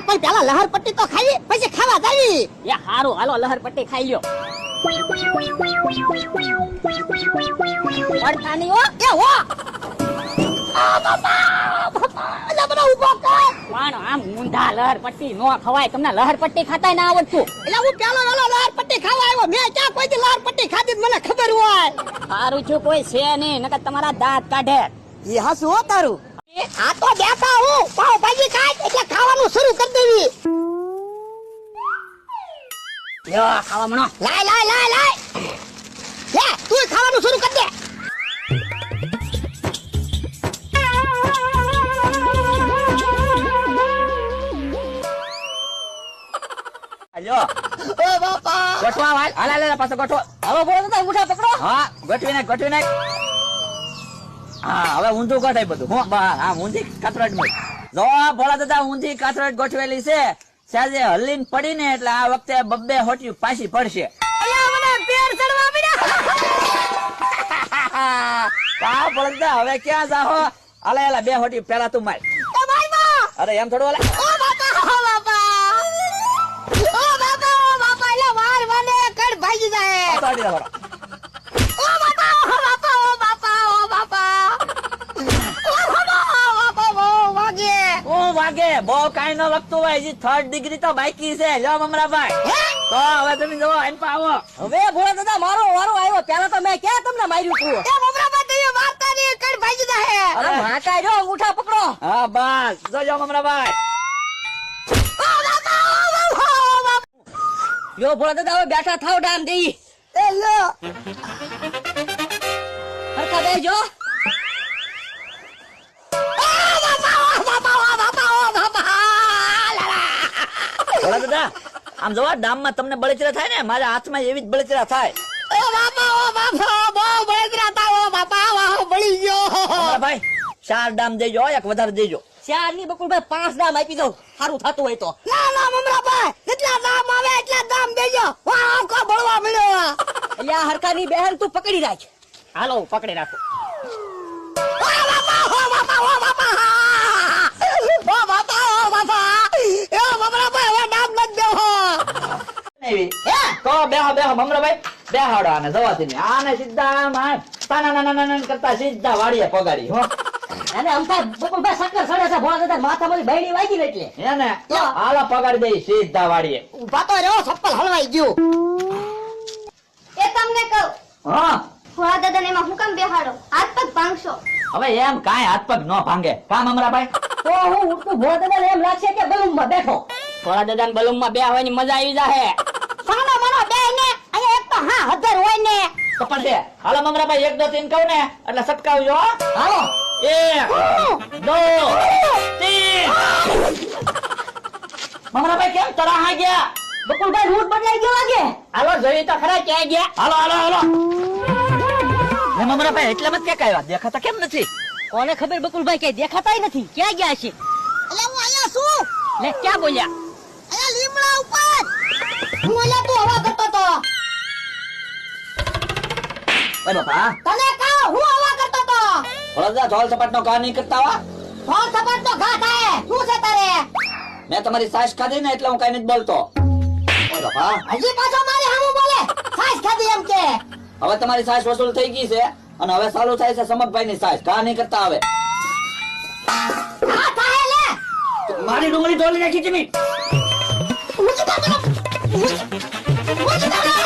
આપણે પેલા લહર પટ્ટી તો ખાવી પછી ખાવા જાવી. એ હારું હાલો લહર પટ્ટી ખાઈ લ્યો. પડતા નહીં હો. એ હો આ બાપા અલા મને ઉભો કર. પણ આમ ઊંધા લહર પટ્ટી નો ખવાય. તમને લહર પટ્ટી ખાતાય ના આવડતું. એટલે હું પેલો વેલો લહર પટ્ટી ખાવા આવ્યો. મેં ક્યાં કોઈ દી લહર પટ્ટી ખાધી મને ખબર હોય. સારું છું કોઈ છે નહીં નકર તમારા દાંત કાઢે. એ હાસુ હો તારું. આ તો બેઠા હું પાવ ભાજી ખાય એટલે ખાવાનું શરૂ કરી દેવી. લ્યો ખાવા મણો. લાય લાય લાય લાય લે તું ખાવાનું શરૂ કરી દે. લ્યો ઓ બાપા ગોઠવા હાલ હાલ હાલ પાછો ગોઠવો. હવે બોલો તો ઉઠા પકડો. હા ગોઠવી નાખ. હા હવે ઊંધું ગોઠાય બધું. હો બા આ ઊંધી કાતરડ માં જો ભોળા દાદા ઊંધી કાતરડ ગોઠવેલી છે. સાજે હલીન પડીને એટલે આ વખતે બબ્બે હોટી પાછી પડશે. અલ્યા મને પેર ચડવા મળ્યા. કા ભોળા દાદા હવે ક્યાં જાહો? આલે આલે બે હોટી પેલા તું માર. એ ભાઈ માં અરે એમ થોડું આલે. ઓ બાપા ઓ બાપા ઓ બાપા ઓ બાપા એટલે વાર વાને કડ ભાગી જાય. પાછો હાલી જાઓ. ઓ બાપા ઓ બાપા ઓ બાપા ઓ બાપા ઓ બાપા ઓ વાગે. ઓ વાગે બહુ કાઈ ન લગતું હોય. હજી 3rd ડિગ્રી તો બાકી છે. લ્યો મમરાભાઈ તો હવે તમે જો એમ પા આવો. હવે ભોળા દાદા મારો વારો આવ્યો. પેલા તો મેં ક્યાં તમને માર્યું તું. એ મમરાબા તમે વાર્તા ની કડ ભાગી જાય. અરે માકા જો ઉઠા પકડો. હા બસ જોજો મમરાભાઈ. ઓ બાપા ઓ બાપા. લ્યો ભોળા દાદા હવે બેઠા થાવ ડામ દેઈ. એ લો હરખા બેજો. ભોળા દાદા આમ જોવા ડામમાં તમને બળતરા થાય ને મારા હાથમાં એવી જ બળતરા થાય. ઓ બાપા બહુ બળતરા થાય. ઓ બાપા વાહ બળી ગયો. મમરાભાઈ 4 ડામ દેજો એક વધારે દેજો. ચાર ની બકુલભાઈ 5 દામ આપી દઉં. સારું થતું હોય તો. ના ના મમરાભાઈ જેટલા દામ આવે એટલા દામ દેજો. વાહ આખો બળવા મળ્યો. એટલે આ હરખાની બહેન તું પકડી રાખ. હાલો પકડી રાખો. ઓ બાપા ઓ બાપા ઓ બાપા ઓ બાપા ઓ બાપા એ મમરાભાઈ હવે દામ ન દેવો. એવી તો બેહો બેહો મમરાભાઈ બેહાડો આને જવાથી નહીં. આને સીધા માં તાના નાના કરતા સીધા વાડીએ પગાડી. હો અને અમથા બકુલભાઈ શક્કર સડે છે. ભોળા દાદા માથામાંથી બહેણી વાગી ને એટલે. એને હાલો પગાડી દઈ સીધા વાડીએ. ઉભા તો રહ્યો ચપ્પલ હલવાઈ ગયું. એ તમને કહું હા ભોળા દાદા એમાં હું કામ બેહાડો હાથ પગ ભાંગશો. હવે એમ કાંઈ હાથ પગ ન ભાંગે કા મમરાભાઈ? તો હું ઉઠતું ભોળા દાદા એમ લાગશે કે બલૂનમાં બેઠો. ભોળા દાદા ને બલૂનમાં બેહવાની મજા આવી જાહે. સાનો મનો બે ને અહીંયા એક તો હા હજાર હોય ને. તો પછી હાલો મમરાભાઈ 1 2 3 કહું ને એટલે સટકાવજો. હાલો 1 2 3 મમરાભાઈ કેમ તરાહા ગયા? બકુલભાઈ રૂટ બદલાઈ ગયો લાગે. હાલો જોઈ તો ખરા ક્યાં ગયા? હાલો હાલો હાલો હે મમરાભાઈ એટલે મત ક્યાં આવ્યા? દેખાતા કેમ નથી? કોને ખબર બકુલભાઈ કઈ દેખાતાય નથી. ક્યાં ગયા છે? એટલે હું અહીંયા છું. લે ક્યાં બોલ્યા? અહીંયા લીમડા ઉપર. હું અહીંયા તું હવા કરતો તો. ઓય બાપા તને કહું હું હવા કરતો તો. વળદા ધોલ સપાટ નો કા નહીં કરતા વા? ફોન સપાટ તો ઘા થાય. શું છે તારે? મેં તમારી સાસ ખાધી ને એટલે હું કઈ નથી બોલતો. ઓય બાપા હજી પાછો મારી હામું બોલે. સાસ ખાધી એમ કે. હવે તમારી સાસ વસૂલ થઈ ગઈ છે અને હવે ચાલુ થાય છે સમકભાઈ ની સાસ. કા નહીં કરતા હવે? હા થાય લે. મારી ડુંગળી ઢોલી નાખી તમે. ઊંચી કર દો. ઊંચી કર દો.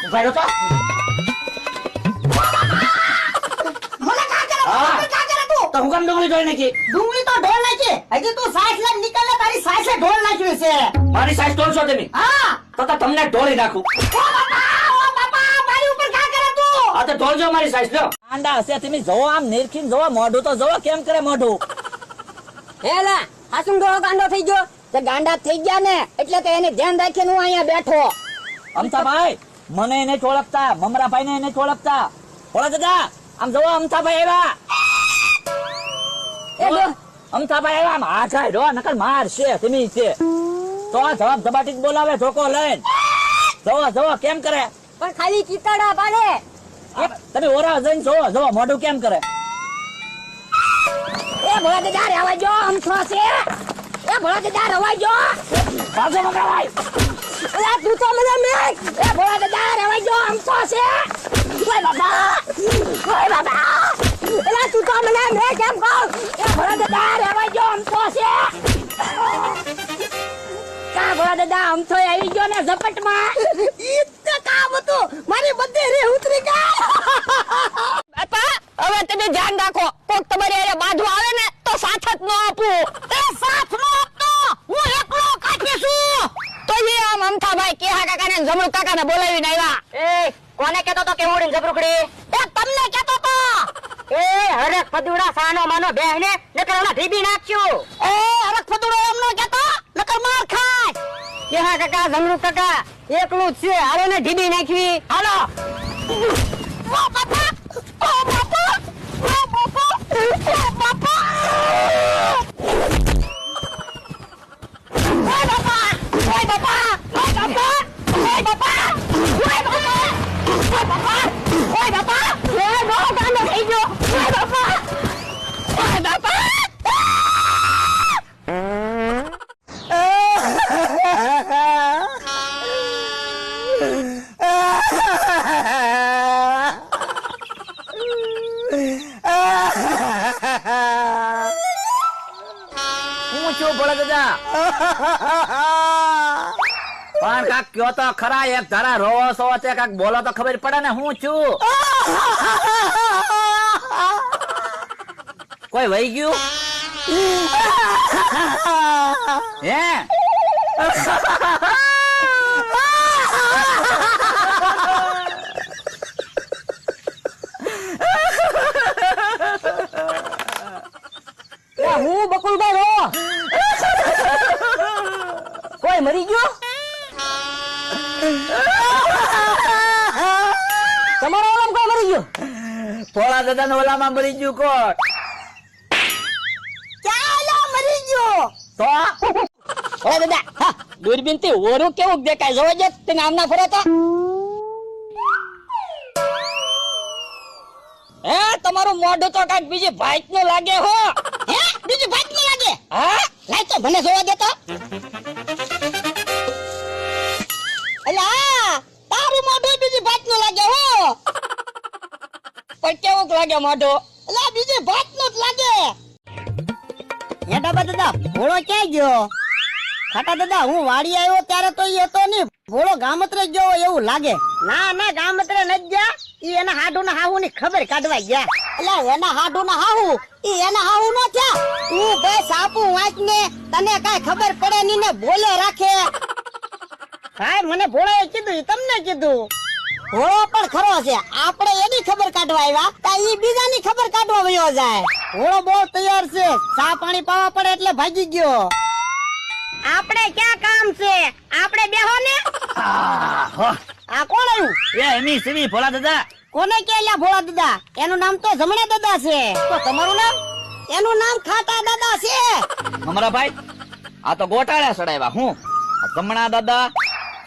ઉભા રહો તો. તો હું કેમ ડુંગળી ઢોળી નાખી? ડુંગળી તો ઢોળ નાખી. હજી તું સાસ લઈને નીકળ ને તારી સાસે ઢોળ નાખ્યું છે. મારી સાસ ઢોળશો તમે? હા. તો તમને ઢોળી નાખું. ઓ બાપા મારી ઉપર ઘા કરે તું. આ તો ઢોળજો મારી સાસ લ્યો. આંડા હશે તમે જોવો આમ નિરખીને જોવો મોઢું તો જોવો કેમ કરે મોઢું. હેલા હાસું ડોળો ગાંડો થઈ ગયો. તે ગાંડા થઈ ગયા ને એટલે તો એને ધ્યાન રાખીને હું અહીંયા બેઠો. અમથાભાઈ મને એને ઓળખતા, મમરાભાઈ ને એને ઓળખતા. ભોળા દાદા આમ જોવો અમથાભાઈ આવ્યા. એ લો અમથાભાઈ આવ્યા. આમ આ જાય રો નકર માર છે તમે છે તો આ જવાબ દબાટી બોલાવે ધોકો લઈને. જોવો જોવો કેમ કરે. પણ ખાલી ચિતાડા પાડે. તમે ઓરા જઈને જોવો જોવો મોઢું કેમ કરે. એ ભોળા દાદા રહેવા જો અમથો છે. એ ભોળા દાદા રહેવા જો. ભાગો મગરા ભાઈ. અલા તું તો મને મેક. એ ભોળા દાદા રહેવા જો અમથો છે. ઓય બાબા. ઓય બાબા. અલા તું તો મને મેક કેમ કહું. એ ભોળા દાદા રહેવા જો અમથો છે. કા ભોળા દાદા અમથો આવી ગયો ને ઝપટમાં. ઈ તે કામ હતું મારી બધી રે ઉતરી ગઈ. બાપા હવે તમે ધ્યાન રાખો. કોક તમારી અરે બાંધવા આવે ને તો સાથ જ ન આપું. એ સાથ નો આપતો હું એકલો કાઢી છું. તો એ આમ અમથાભાઈ કેહા કાકાને જમરૂ કાકાને બોલાવીને આવ્યા. એ કોને કહેતો તો કે ઉડીને જબરૂખડી? એ તમને કહેતો તો. એ હરક ફદુડા સાનો માનો બેહને નકર ઓલા ઢીબી નાખ્યું. એ હરક ફદુડો એમ નો કહેતો નકર માર ખાય. કેહા કાકા જમરૂ કાકા એકલું જ છે. હાલો ને ઢીબી નાખવી. હાલો. ઓ બાપા ઓ બાપા ઓ બાપા ઓ બાપા. ઓય બાપા ઓય બાપા ઓય બાપા ઓય બાપા ઓય બાપા ઓય બાપા ઓય બાપા એ નો ગાંડો થઈ ગયો. ઓય બાપા ઓય બાપા. હું છું ભોળા દાદા. પણ કાક કયો તો ખરા એક ધારા રોવો સો તે કાક બોલો તો ખબર પડે ને હું છું. કોઈ વહી ગયું હે? હું બકુલભાઈ રો. કોઈ મરી ગયો? તમારો ઓલામ કોઈ મરી ગયો? ભોળા દાદા નો ઓલામાં મરી ગયું કોણ ચાલો મરી ગયો. તો ઓય દાદા હા દૂરબીન થી ઓરું કેવું દેખાય જોવા જો તમે આમના ફરો તો. હે તમારું મોઢું તો કાંઈક બીજી ભાઈટ નું લાગે હો. હે બીજી ભાત ન લાગે. હા લાય તો મને જોવા દેતો. અલા તારું મોઢું બીજી ભાત નું લાગે હો. પણ કેવું લાગે મોઢું? અલા બીજી ભાત નું જ લાગે. હે ડાબા દાદા ભોળો ક્યાં ગયો? ખાટા દાદા હું વાડી આવ્યો ત્યારે તો ઈ હતો નહીં. ભોળો ગામત્રે ગયો હોય એવું લાગે. ના ના ગામત્રે નથી ગયા. ઈ એના હાડુ ના હાહુ ની ખબર કાઢવા ગયા. અલા એના હાડુ ના હાહુ ઈ એના હાહુ નો થયા. તું બે સાપુ વાંચ ને તને કાઈ ખબર પડે ની ને બોલે રાખે. કાઈ મને ભોળાએ કીધું ઈ તમને કીધું. ભોળો પણ ખરો છે. આપણે એની ખબર કાઢવા આવ્યા તા ઈ બીજાની ખબર કાઢવા વયો જાય. ભોળો બહુ તૈયાર છે. ચા પાણી પાવા પડે એટલે ભાગી ગયો. આપણે ક્યાં કામ છે? આપણે બેહો ને. આ કોણ આવ્યું? એ એમી સીવી ભોળા દાદા. કોને કે લ્યા ભોળા દાદા? એનું નામ તો જમણા દાદા છે. તો તમારું નામ? એનું નામ ખાટા દાદા છે. અમારા ભાઈ આ તો ગોટાળા ચડાવ્યા હું. આ જમણા દાદા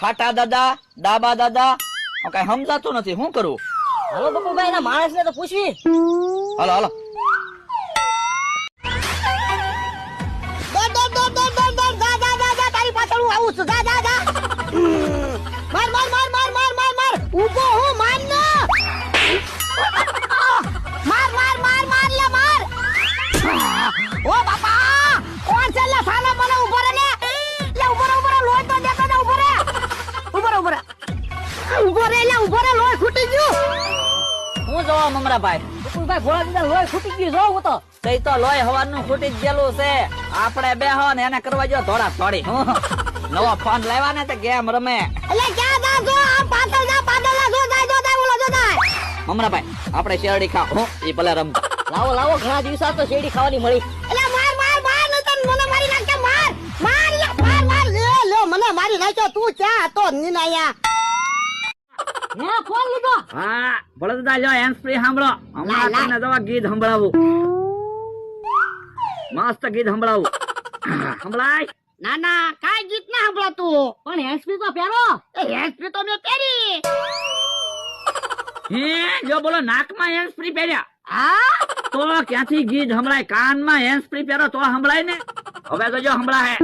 ખાટા દાદા ડાબા દાદા કઈ સમજાતું નથી. શું કરું? હાલો બકુલભાઈ ના માણસ ને તો પૂછવી. હાલો હાલો. દોડ દોડ દોડ દોડ દોડ દોડ જા જા જા જા તારી પાછળ હું આવું છું. જા જા જા. માર માર માર માર માર માર માર. ઊભો હું માર ન. માર માર માર માર લે માર. ઓ બાપા કોણ છે લે સાનો મને ઊભો રે લે. લે ઊભો રે લોહી તો દેતો ને ઊભો રે. ઊભો રે ઊભો રે. ઊભો રે લે ઊભો રે લોહી છૂટી ગયું. હું જોવા મમરા ભાઈ. બકુલભાઈ ભોળા દાદા લોહી ફૂટી ગયું જોવું તો. તઈ તો લોહી હવાનું ખૂટી જ ગયેલું છે. આપણે બેહો ને એને કરવા જો થોડા થોડી. નવો ફોન લાવ્યા ને તે ગેમ રમે. એટલે ક્યાં જા જો આ પાછળ જા પાછળ જા જો જાય જો જાય ઓલો જો જાય. મમરા ભાઈ આપણે શેરડી ખાવ એ ભલે રમતા. લાવો લાવો ઘણા દિવસ તો શેરડી ખાવાની મળી. એટલે માર માર માર ન તન મને મારી નાખે માર માર લે માર માર લે લે મને મારી નાખ્યો તું ક્યાં હતો નીનાયા. હે ફોન લીધો. હા ભલે દાદા લ્યો હેન્ડ ફ્રી સાંભળો. હમણાં લાય. તમને જવા ગીત સંભળાવું. મસ્ત ગીત સંભળાવું. સંભળાય. ના ના કાઈ ગીત ના સાંભળાતું. પણ હેન્ડસ્ફ્રી તો પહેરો. એ હેન્ડસ્ફ્રી તો મેં પહેરી. હે જો બોલો નાકમાં હેન્ડ ફ્રી પહેર્યા હા તો ક્યાંથી ગીત સંભળાય? કાનમાં હેન્ડ ફ્રી પહેરો તો સંભળાય ને. હવે તો જો સંભળાય.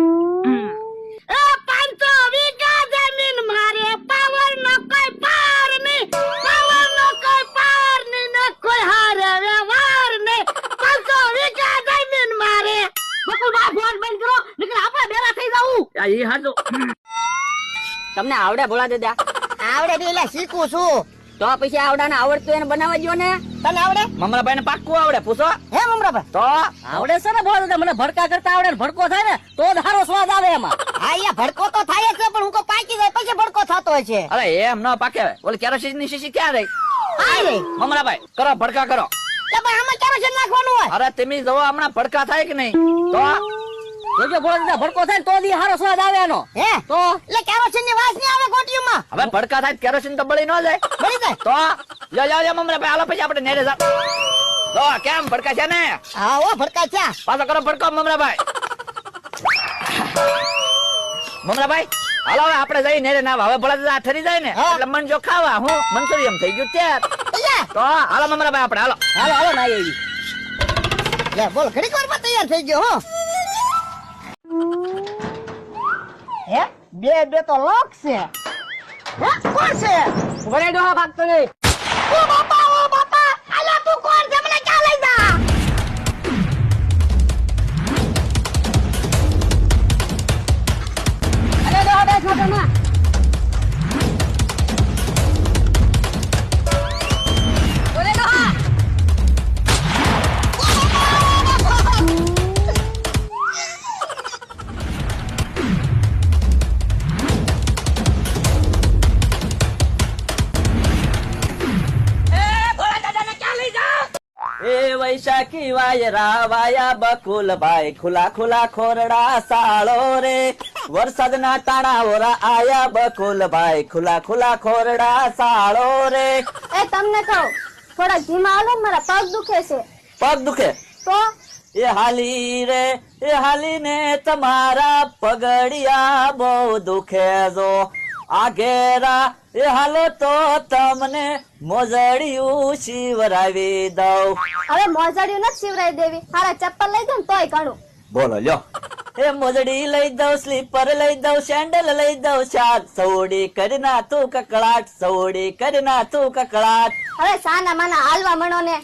એ 500 વીઘા જમીન મારે પાવર નો કોઈ પાર નહીં પાવર નો કોઈ પાર નહીં ને કોઈ હારે વ્યવહાર નહીં 500 વીઘા જમીન મારે બકુલભાઈ ફોન બંધ કરો નકર આપણે બેલા થઈ જાવું આ ઈ હાચું. તમને આવડે ભોળા દાદા આવડે બી એટલે શીખું છું. તો પછી આવડાને આવડતું એને બનાવવા દ્યો ને તને આવડે? મમરાભાઈ ને પાક્કું આવડે, પૂછો હે મમરાભાઈ? તો. આવડે છે ને ભોળા દાદા મને ભડકા કરતા આવડે ને ભડકો થાય ને તો જ સારો સ્વાદ આવે એમાં હા અહીંયા ભડકો તો થાય જ છે પણ હું કો પાકી જાય પછી ભડકો થતો હોય છે. અરે એમ ન પાકે. ઓલી કેરોસીન ની શીશી ક્યાં રહી? આ રે મમરાભાઈ કરો ભડકા કરો. તો ભાઈ આમાં કેરોસીન નાખવાનું હોય. અરે તમે જવો હમણાં ભડકા થાય કે નહીં? તો જોજો ભોળા દાદા ભડકો થાય ને તો દી સારો સ્વાદ આવે એનો હે તો એટલે કેરોસીન ની વાસ નહીં આવે ગોટીમાં? હવે ભડકા થાય કેરોસીન તો બળી ન જાય. બળી જાય. તો લ્યો મમરાભાઈ હાલો પછી આપણે નેરે જા. તો કેમ ભડકા છે ને? હા ઓ ભડકા છે. પાછો કરો ભડકો મમરાભાઈ. મમરાભાઈ હાલો હવે આપણે જઈ નેરે નાવા. હવે ભલા દાદા ઠરી જાય ને હા. એટલે મન જો ખાવા હું મંચુરિયમ થઈ ગયું ત્યાર. લે તો હાલો મમરાભાઈ આપણે હાલો. હાલો હાલો ના આવી લે બોલ ઘડીક વારમાં તૈયાર થઈ ગયો હો. હે બે તો લોક છે. હે કોણ છે? વરે ડોહા ભાગતો નહીં ઓ બાપા આલા તું કોણ છે? મને ક્યાં લઈ જા? અરે ડોહા બેસ મોટરમાં વરે ડોહા એ વૈશાખી વાયરા વાયા બકુલભાઈ ખુલા ખુલા ખોરડા સાળો રે વરસાદના ટાણા ઓરા આયા બકુલભાઈ ખુલા ખુલા ખોરડા સાળો રે. એ તમને કહું થોડા ધીમા હાલો ને, મારા પગ દુખે છે. પગ દુખે? તો એ હાલી રે એ હાલીને તમારા પગડિયા બહુ દુખે જો આ ઘેરા એ હાલો તો તમને મોજડિયું શિવરાવી દઉં. હવે મોજડિયું નથી શિવરાઈ દેવી, હારા ચપ્પલ લઈ દઉં ને તોય ઘણું. બોલો લ્યો. એ મોજડી લઈ દઉં, સ્લીપર લઈ દઉં, સેન્ડલ લઈ દઉં, શાક સૌડી કરી ના તું કકડાટ, સૌડી કરી ના તું કકડાટ. હવે સાના માના હાલવા મણો ને